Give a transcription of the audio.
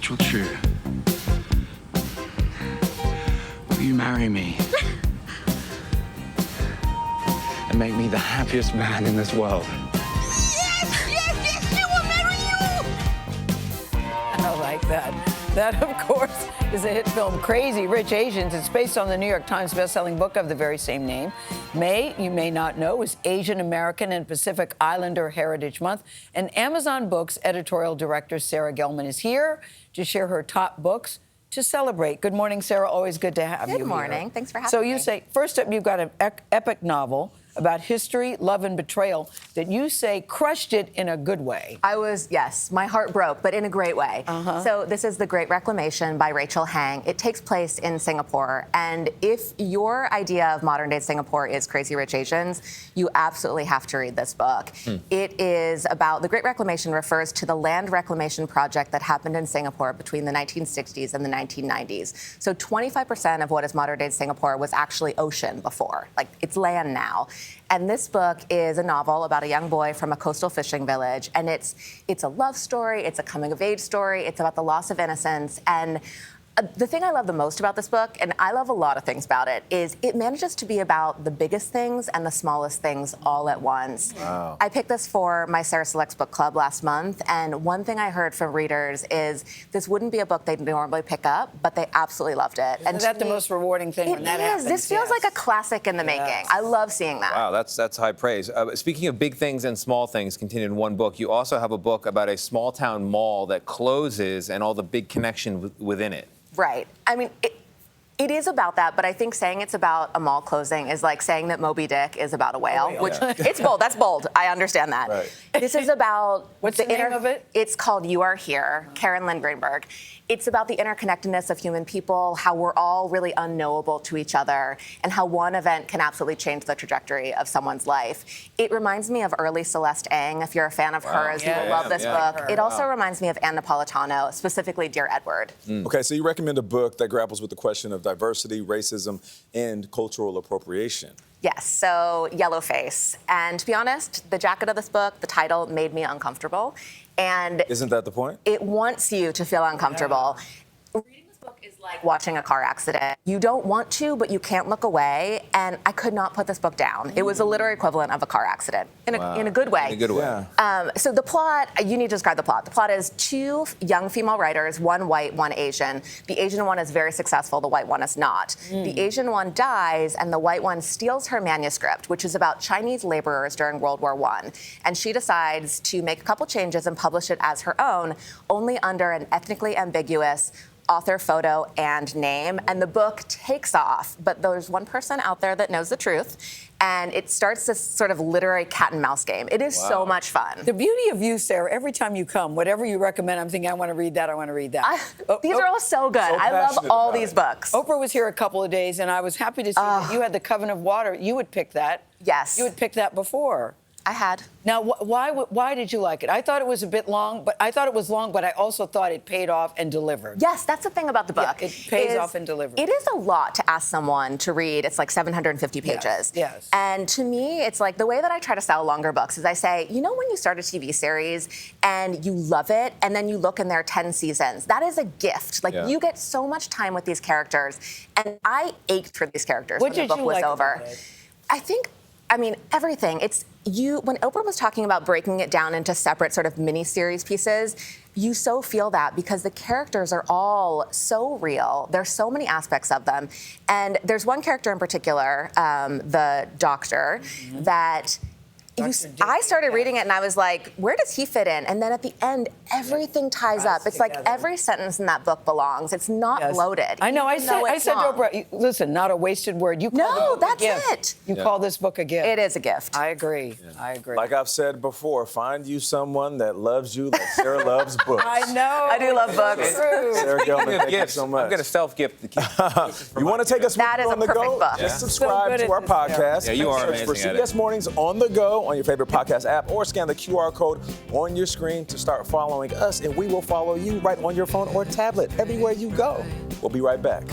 Rachel Chu, will you marry me? And make me the happiest man in this world? Yes, she will marry you! I like that. That, of course, is a hit film, Crazy Rich Asians. It's based on the New York Times bestselling book of the very same name. May, you may not know, is Asian American and Pacific Islander Heritage Month. And Amazon Books editorial director Sarah Gelman is here to share her top books to celebrate. Good morning, Sarah. Always good to have you here. Good morning. Thanks for having me. So you say, first up, you've got an epic novel about history, love, and betrayal that you say crushed it in a good way. Yes, my heart broke, but in a great way. So this is The Great Reclamation by Rachel Hang. It takes place in Singapore. And if your idea of modern-day Singapore is Crazy Rich Asians, you absolutely have to read this book. It is about, the Great Reclamation refers to the land reclamation project that happened in Singapore between the 1960s and the 1990s. So 25% of what is modern-day Singapore was actually ocean before. Like, it's land now. And this book is a novel about a young boy from a coastal fishing village. And it's a love story, it's a coming-of-age story, it's about the loss of innocence. And the thing I love the most about this book, and I love a lot of things about it, is it manages to be about the biggest things and the smallest things all at once. Wow. I picked this for my Sarah Selects Book Club last month, and one thing I heard from readers is this wouldn't be a book they'd normally pick up, but they absolutely loved it. Isn't that the most rewarding thing when that happens? This feels like a classic in the making. I love seeing that. Wow, that's high praise. Speaking of big things and small things contained in one book, you also have a book about a small town mall that closes and all the big connection within it. Right. I mean, it is about that, but I think saying it's about a mall closing is like saying that Moby Dick is about a whale, which it's bold. That's bold. I understand that. Right. This is about What's the name of it? It's called You Are Here, Karen Lynn Greenberg. It's about the interconnectedness of human people, how we're all really unknowable to each other, and how one event can absolutely change the trajectory of someone's life. It reminds me of early Celeste Ng. If you're a fan of hers, you will love this book. It also reminds me of Anne Napolitano, specifically Dear Edward. Okay, so you recommend a book that grapples with the question of diversity, racism, and cultural appropriation. Yes, so Yellowface. And to be honest, the jacket of this book, the title, made me uncomfortable. And Isn't that the point? it wants you to feel uncomfortable. Reading this book is like watching a car accident. You don't want to, but you can't look away. And I could not put this book down. It was a literary equivalent of a car accident in a good way. In a good way. Yeah. So the plot, you need to describe the plot. The plot is two young female writers, one white, one Asian. The Asian one is very successful, the white one is not. The Asian one dies, and the white one steals her manuscript, which is about Chinese laborers during World War I. And she decides to make a couple changes and publish it as her own, only under an ethnically ambiguous author, photo, and name. And the book takes off, but there's one person out there that knows the truth, and it starts this sort of literary cat and mouse game. It is so much fun. The beauty of you, Sarah, every time you come, whatever you recommend, I'm thinking, I want to read that, I want to read that. These are all so good. I love passionate all about these it. books. Oprah was here a couple of days, and I was happy to see that you had The Coven of Water. You would pick that. Yes. You would pick that before. I had. Now, why did you like it? I thought it was a bit long, but I also thought it paid off and delivered. Yes, that's the thing about the book. Yeah, it pays off and delivers. It is a lot to ask someone to read. It's like 750 pages. Yes. And to me, it's like the way that I try to sell longer books is I say, you know, when you start a TV series and you love it, and then you look and there are 10 seasons, that is a gift. Like, you get so much time with these characters. And I ached for these characters when the book was over. I mean, everything. When Oprah was talking about breaking it down into separate sort of mini-series pieces, you so feel that because the characters are all so real. There's so many aspects of them. And there's one character in particular, the doctor, that I started reading it and I was like, where does he fit in? And then at the end, everything ties up. It's like every sentence in that book belongs. It's not bloated. I know. I said to Oprah, listen, not a wasted word. You call the book a gift. You call this book a gift. It is a gift. I agree. I agree. Like I've said before, find you someone that loves you like Sarah loves books. I know. I do love books. Sarah Gelman, thank you so much. I'm going to self-gift the gift. You want to take us That is on a the perfect go? book. Just So subscribe good to our at this, podcast. Yeah, you are Search for amazing at it. CBS Mornings on the go on your favorite podcast app, or scan the QR code on your screen to start following us, and we will follow you right on your phone or tablet everywhere you go. We'll be right back.